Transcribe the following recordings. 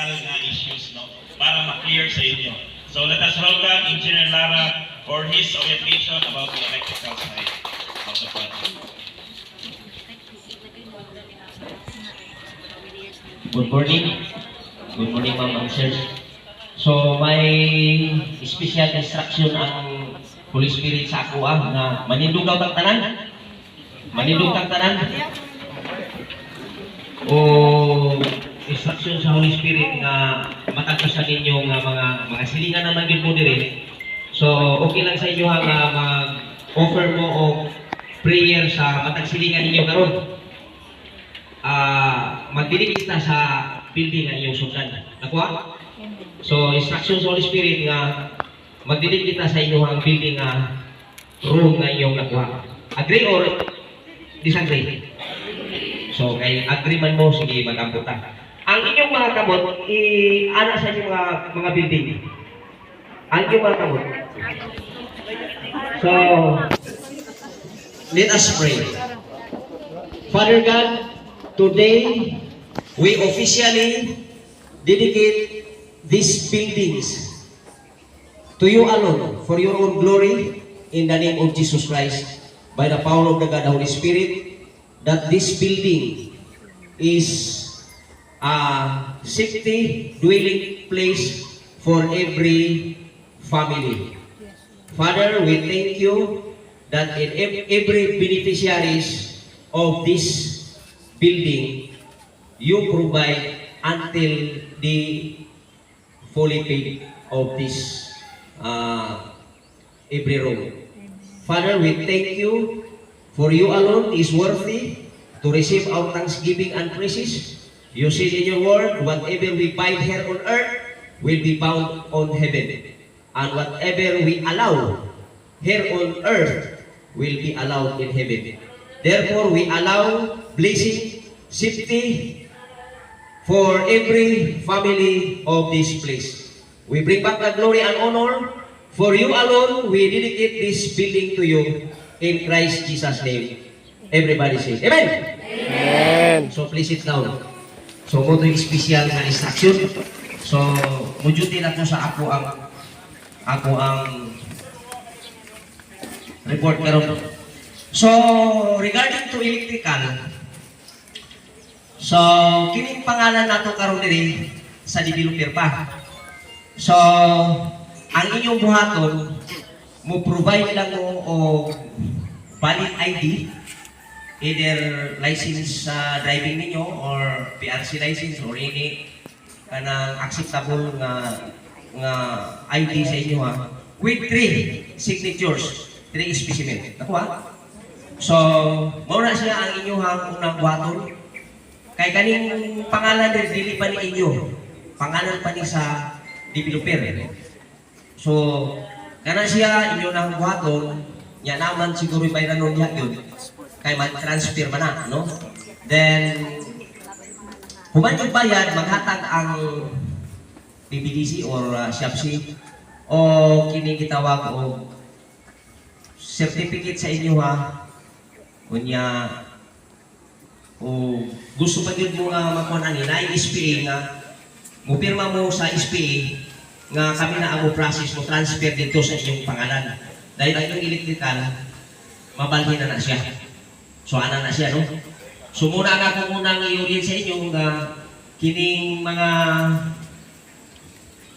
electrical issues, no? Para ma-clear sa inyo. So let us welcome Engineer Lara for his orientation about the electrical side of the project. Good morning. Good morning, ma'am and sirs. So, may special instruction ang Holy Spirit sa ako na manindog daw tang tanan. Manindog tang tanan. O instruction sa Holy Spirit nga matagpasan ninyo nga mga silingan naman yun mo dire. So, okay lang sa inyo nga mag-offer mo o prayer sa matagsilingan ninyo karon. Magdilig kita sa building nga inyong sundan. Nakuha? So, instruction sa Holy Spirit nga magdilig kita sa inyong building nga room nga inyong nakuha. Agree or disagree? So, kay agree man mo, sige, mag-amputa. Ang inyong mga kamot, ana sa inyong mga building. Ang inyong mga kamot. So, let us pray. Father God, today, we officially dedicate these buildings to you alone for your own glory in the name of Jesus Christ by the power of the God, the Holy Spirit, that this building is a safety dwelling place for every family. Father, we thank you that in every beneficiaries of this building, you provide until the fully paid of this every room. Father, we thank you for you alone is worthy to receive our thanksgiving and praises. You said in your word, whatever we bind here on earth will be bound on heaven. And whatever we allow here on earth will be allowed in heaven. Therefore, we allow blessing, safety for every family of this place. We bring back the glory and honor. For you alone, we dedicate this building to you in Christ Jesus' name. Everybody say, Amen! Amen. So please sit down. So mo to yung special na instruction. So mujutin ako sa ako ang report karon. So regarding to electrical, so kining pangalan nato karon diri sa developer pa. So ang inyong buhaton mo provide lang mo o valid ID, either license sa driving ninyo or PRC license or any kanang acceptable nga ID sa inyo with 3 signatures, 3 specimen. Nakuha? So, mauna siya ang inyong unang buhaton. Kay kaning pangalan din dili pa ni inyo. Pangalan pa ni sa developer. So, kana siya inyo nang buhaton, nya naman siguro bayranon niya yun. Kay mag-transfer man na, no? Then, human yung bayad, maghatag ang PBDC or SHAPSI o kini gitawag o certificate sa inyo kunya o gusto pa yun mo nga makuha ani na SPA nga mupirma mo sa SPA nga kami na ang process mo transfer dito sa inyong pangalan dahil ang inyong electrical mabalhin na siya. So ana na siya, no? So muna nga kung unang i-orient sa inyo nga kining mga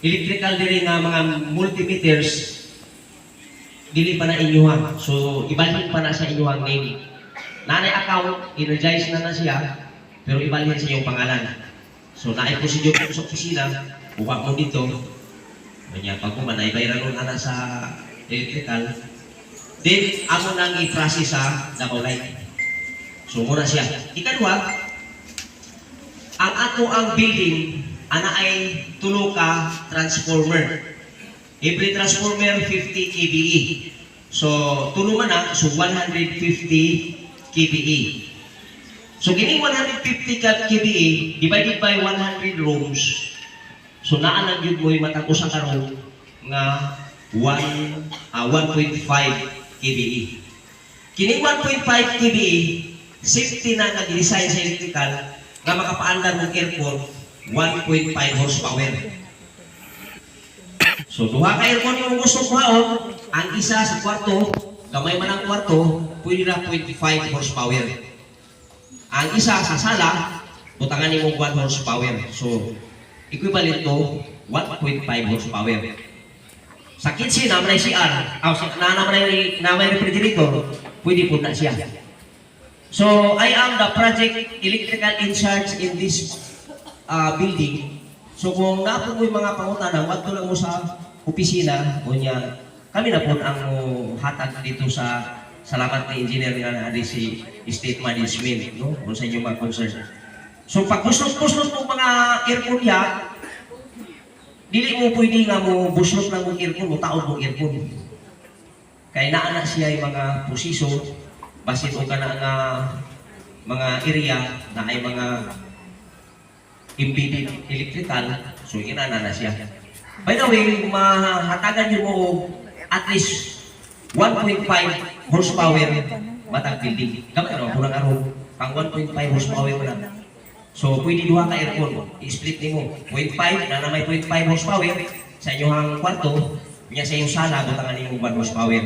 electrical diri nga mga multimeters dili pa na inyo So ibalhin pa na sa inyo ang name. Nanay account, energize na siya, pero ibalhin sa inyong pangalan. So naay procedure po sa opisina, buka mo dito. Kanya pag kumanay bayranon na sa electrical, then amo nang i-process sa Davao Light. So muna siya. Ikadua, ang ato ang building ana ay tulo ka transformer. Every transformer 50 kVA. So tulo man na, so 150 kVA. So kining 150 kVA divided by 100 rooms. So naalang yun mo'y matako sa karon nga 1.5 kVA. Kining 1.5 kVA, safety na nag-design sa electrical na makapaandar ng airport 1.5 horsepower. So, duha ka aircon yung gusto ko haon, ang isa sa kwarto, gamay man ang kwarto, pwede na 0.5 horsepower. Ang isa sa sala, butangan mo 1 horsepower. So, equivalent to 1.5 horsepower. Sa kitchen, naman ay CR, naman ay refrigerator, pwede po na siya. So, I am the project electrical in charge in this building. So kung napo mo yung mga pangutana, wag to lang mo sa opisina o niya, kami na po ang hatag dito sa salamat ni engineer nga na si state management, no? Kung sa inyo mga concern. So pag buslot-buslot mo mga aircon ya, dili mo pwede nga mo buslot na mong aircon, mo taod mong aircon. Kaya naana siya yung mga posiso, basit o ka na nga mga area na ay mga embedded electrical, so inana na siya. By the way, mahatagan nyo mo at least 1.5 horsepower matag building. Kamay no, kurang araw, pang 1.5 horsepower mo lang. So, pwede duha ka aircon, i-split mo. 0.5, na may 0.5 horsepower sa inyong kwarto, niya sa inyong sala, butangan niyo 1 horsepower.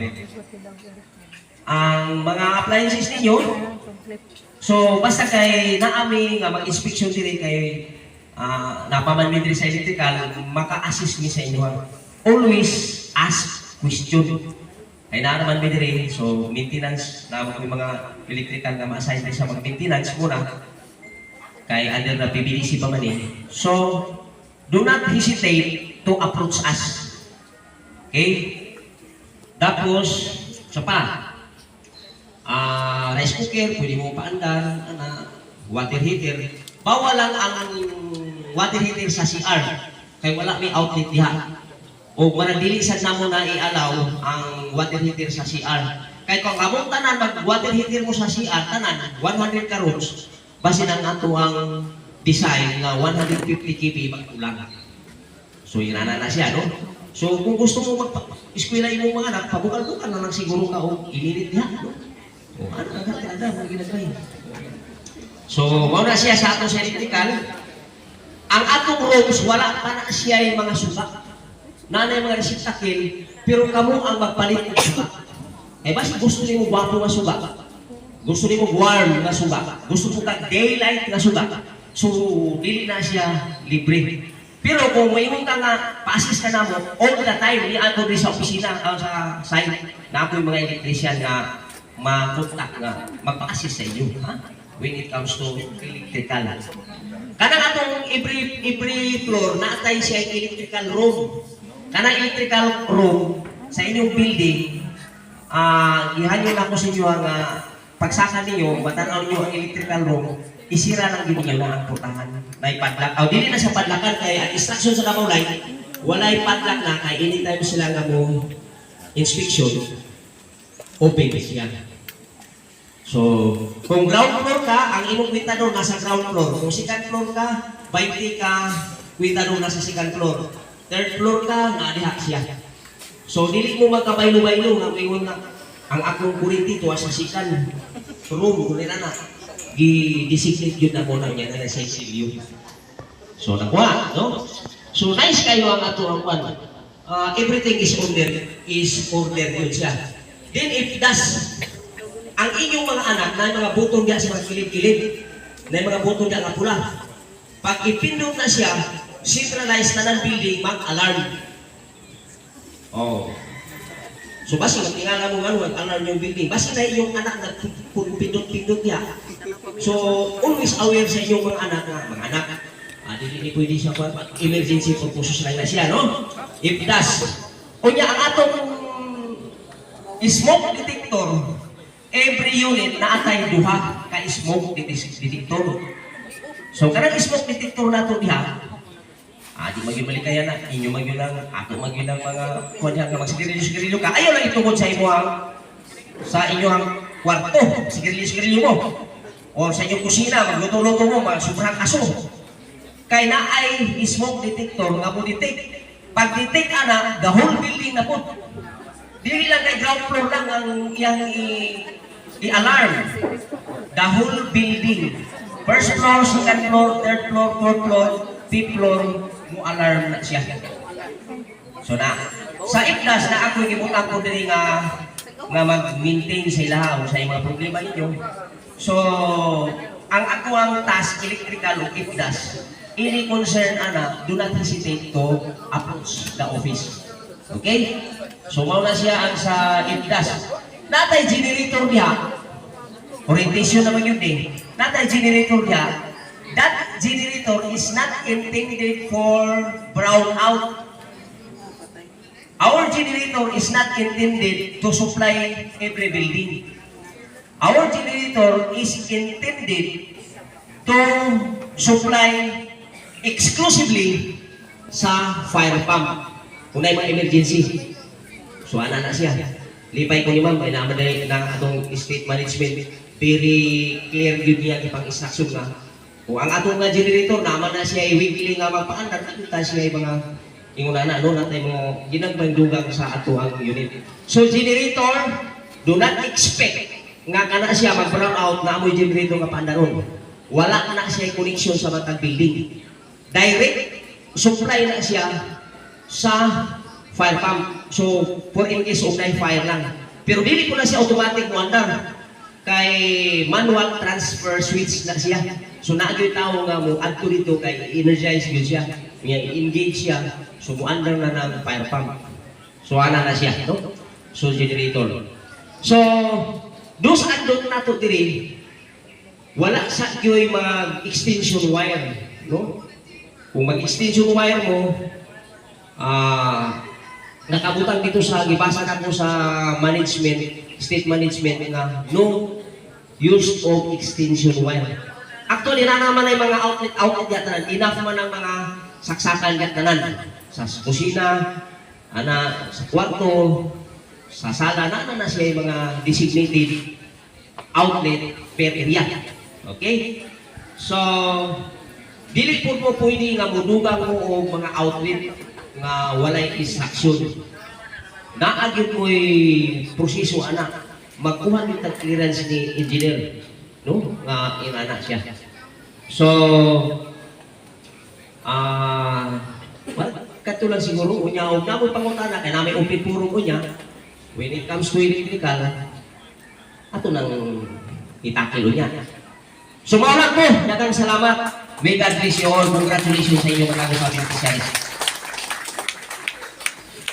Ang mga appliances ninyo, so basta kay naami nga mag-inspection diri kay napaman mi diri sa electrical, maka-assist mi sa inyo. Always ask question. Kay na naman mi diri, so maintenance na mo mga electrical nga ma-assign sa mga maintenance muna. Kay under the PBDC pa man eh. So do not hesitate to approach us. Okay? Tapos sa pa rice cooker, pwede mo paandar, water heater. Bawal lang ang water heater sa CR, kaya wala may outlet diha. O wala dili sad namo na i-allow ang water heater sa CR. Kaya kung kamong tanan mag-water heater mo sa CR, tanan, 100 ka rooms, basin ang ato ang design na 150 kV magkulang. So, inana na siya, no? So, kung gusto mo mag-eskwela yung mga anak, pabukal-bukal na lang siguro ka o inilit diha, no? O ano, agad-agad, mga ginagay. So, mauna siya sa atong sa electrical. Ang atong rooms, wala pa na siya yung mga suba. Nanay mga receptacle, pero kamo ang magpalit ng suba. Eh, basta gusto niyo gwapo nga suba. Gusto niyo warm nga suba. Gusto mo ka daylight nga suba. So, dili na siya libre. Pero kung may ka nga, pa-assist ka na mo, all the time, ni ako rin sa opisina, sa site, na ako yung mga electrician na ma-contact nga, magpa-assist sa inyo, ha? When it comes to electrical. Kanang atong every floor, naatay siya electrical room. Kanang electrical room, sa inyong building, ihanyo na ko sa inyo ang pagsaka ninyo, matanaw niyo ang electrical room, isira lang din niyo na ang putahan. May padlock. O, dili na sa padlakan, kaya ang instruction sa Kamawlay, walay padlock na, kaya anytime sila nga mo inspection, open siya. So, kung ground floor ka, ang imong kwintador nasa ground floor. Kung second floor ka, 20 ka, kwintador nasa second floor. Third floor ka, naadiha siya. So, dili mo magkabaylo-baylo, ang akong kurinti to sa second room, kung na gi-designate yun na muna niya na sa ICU. So, nakuha, no? So, nice kayo ang ato ang kwan. Everything is order yun siya. Then, if that's ang inyong mga anak na mga butong diya sa mga kilid-kilid, na mga butong diya nga pula, pag ipindot na siya, centralized na ng building, mag-alarm. Oh. So, basi, tingala mo nga, mag-alarm yung building. Basi na iyong anak na pindot-pindot niya. So, always aware sa inyong mga anak na, mga anak, hindi pwede siya emergency purposes lang na siya, no? If that's, o niya, ang atong smoke detector, every unit na atay duha ka smoke detector. So, kanang smoke detector na ito diha, di magyumalik kaya na, inyo magyulang, ato magyulang mga kunya nga magsigarilyo-sigarilyo ka. Ayaw lang itungod sa imo sa inyong kwarto, sigarilyo-sigarilyo mo. O sa inyong kusina, magluto-luto mo, sobrang aso. Kaya na ay smoke detector nga mo detect. Pag-detect ana, the whole building na po. Dili lang kay ground floor lang ang iyang i-alarm. The whole building. First floor, second floor, third floor, fourth floor, floor mo alarm na siya. So na, sa IPDAS na ako gibutang ko diri nga mag-maintain sa ilaha o sa mga problema ninyo. So, ang ako ang task electrical o IPDAS, any concern ana, do not hesitate to approach the office. Okay? So, mauna siya ang sa IPDAS. Natay generator diha. Orientation naman yun eh. Natay generator diha. That generator is not intended for brownout. Our generator is not intended to supply every building. Our generator is intended to supply exclusively sa fire pump. Kung na mga emergency. So, ana na siya. Lipay ko ni ma'am, ay naman na atong state management, very clear yun niya ipang instruction nga. Kung ang atong nga generator, naman na siya weekly nga magpaandar, nakita siya yung mga inguna na, ano natin mga ginagbandugang sa ato ang unit. So, generator, do not expect nga kana siya mag-brown out na amoy generator nga paandaron. Wala na siya connection sa matag building. Direct supply na siya sa fire pump. So, for in case of fire lang. Pero dili ko na siya automatic mo andar. Kay manual transfer switch na siya. So, naagyo tao nga mo adto dito kay energize yun siya. I-engage siya. So, muandar na ng fire pump. So, ana na siya, no? So, generator. So, dos andon na to diri, wala sa kyo'y mag-extension wire, no? Kung mag-extension wire mo, nakabutang dito sa, gibasa na po sa management, state management na no use of extension wire. Actually, na naman ay mga outlet yata, enough man ang mga saksakan yata sa kusina, sa kwarto, sa sala, na siya yung mga designated outlet per area. Okay? So, dili po mo pwede nga mudugang mo o mga outlet nga walay instruction. Naagyo mo'y proseso anak, magkuha ng clearance ni engineer, no? Nga inana siya. So, katulad siguro, unya-og na mo pangutana, kaya namin upit puro unya, when it comes to electrical, ato nang itakilo niya. So, maulat po, dagang salamat. May God bless you all. Congratulations sa inyo mga kapatid.